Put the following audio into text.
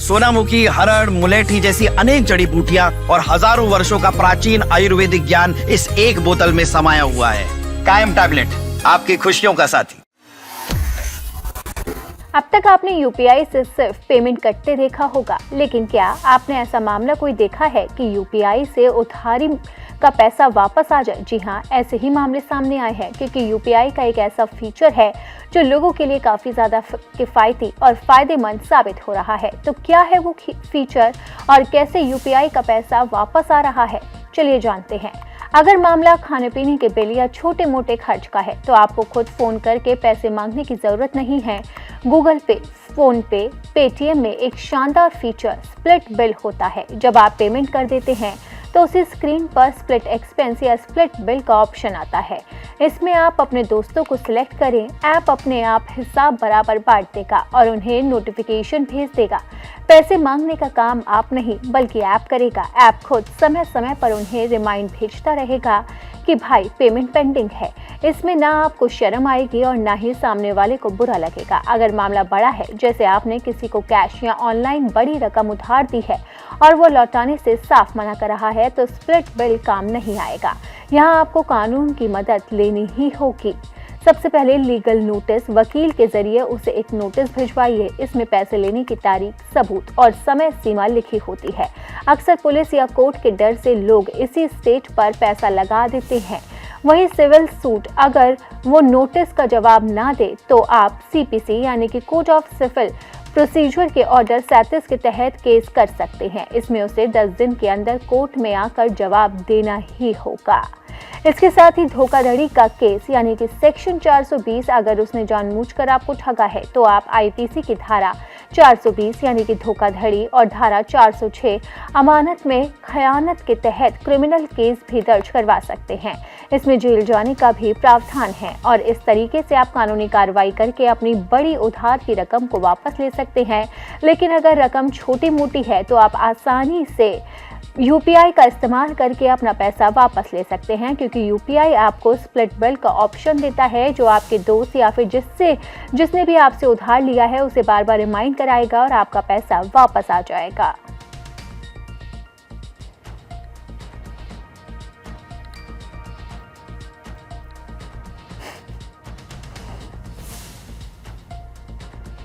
सोनामुखी, हरड़, मुलेठी जैसी अनेक जड़ी बूटियां और हजारों वर्षों का प्राचीन आयुर्वेदिक ज्ञान इस एक बोतल में समाया हुआ है। कायम टैबलेट, आपकी खुशियों का साथी। अब तक आपने यूपीआई से सिर्फ पेमेंट करते देखा होगा, लेकिन क्या आपने ऐसा मामला कोई देखा है कि यूपीआई से उधारी का पैसा वापस आ जाए? जी हाँ, ऐसे ही मामले सामने आए हैं, क्योंकि यूपीआई का एक ऐसा फीचर है जो लोगों के लिए काफ़ी ज़्यादा किफ़ायती और फ़ायदेमंद साबित हो रहा है। तो क्या है वो फीचर और कैसे यूपीआई का पैसा वापस आ रहा है, चलिए जानते हैं। अगर मामला खाने पीने के बिल या छोटे मोटे खर्च का है तो आपको खुद फ़ोन करके पैसे मांगने की ज़रूरत नहीं है। गूगल पे, फ़ोन पे, पेटीएम में एक शानदार फीचर स्प्लिट बिल होता है। जब आप पेमेंट कर देते हैं तो उसी स्क्रीन पर स्प्लिट एक्सपेंस या स्प्लिट बिल का ऑप्शन आता है। इसमें आप अपने दोस्तों को सिलेक्ट करें, ऐप अपने आप हिसाब बराबर बांट देगा और उन्हें नोटिफिकेशन भेज देगा। पैसे मांगने का काम आप नहीं बल्कि ऐप करेगा। ऐप खुद समय समय पर उन्हें रिमाइंड भेजता रहेगा कि भाई पेमेंट पेंडिंग है। इसमें ना आपको शर्म आएगी और ना ही सामने वाले को बुरा लगेगा। अगर मामला बड़ा है, जैसे आपने किसी को कैश या ऑनलाइन बड़ी रकम उधार दी है और वो लौटाने से साफ मना कर रहा है, तो स्प्लिट बिल काम नहीं आएगा। यहाँ आपको कानून की मदद लेनी ही होगी। सबसे पहले लीगल नोटिस, वकील के जरिए उसे एक नोटिस भिजवाइए। इसमें पैसे लेने की तारीख, सबूत और समय सीमा लिखी होती है। अक्सर पुलिस या कोर्ट के डर से लोग इसी स्टेट पर पैसा लगा देते हैं। वही सिविल सूट, अगर वो नोटिस का जवाब ना दे तो आप सीपीसी यानी कि कोड ऑफ सिविल प्रोसीजर के ऑर्डर 37 के तहत केस कर सकते हैं। इसमें उसे 10 दिन के अंदर कोर्ट में आकर जवाब देना ही होगा। इसके साथ ही धोखाधड़ी का केस यानी कि सेक्शन 420, अगर उसने जानबूझकर आपको ठगा है तो आप आईपीसी की धारा 420 यानी कि धोखाधड़ी और धारा 406 अमानत में खयानत के तहत क्रिमिनल केस भी दर्ज करवा सकते हैं। इसमें जेल जाने का भी प्रावधान है और इस तरीके से आप कानूनी कार्रवाई करके अपनी बड़ी उधार की रकम को वापस ले सकते हैं। लेकिन अगर रकम छोटी मोटी है तो आप आसानी से यूपीआई का इस्तेमाल करके अपना पैसा वापस ले सकते हैं, क्योंकि यूपीआई आपको स्प्लिट बिल का ऑप्शन देता है, जो आपके दोस्त या फिर जिसने भी आपसे उधार लिया है उसे बार बार रिमाइंड कराएगा और आपका पैसा वापस आ जाएगा।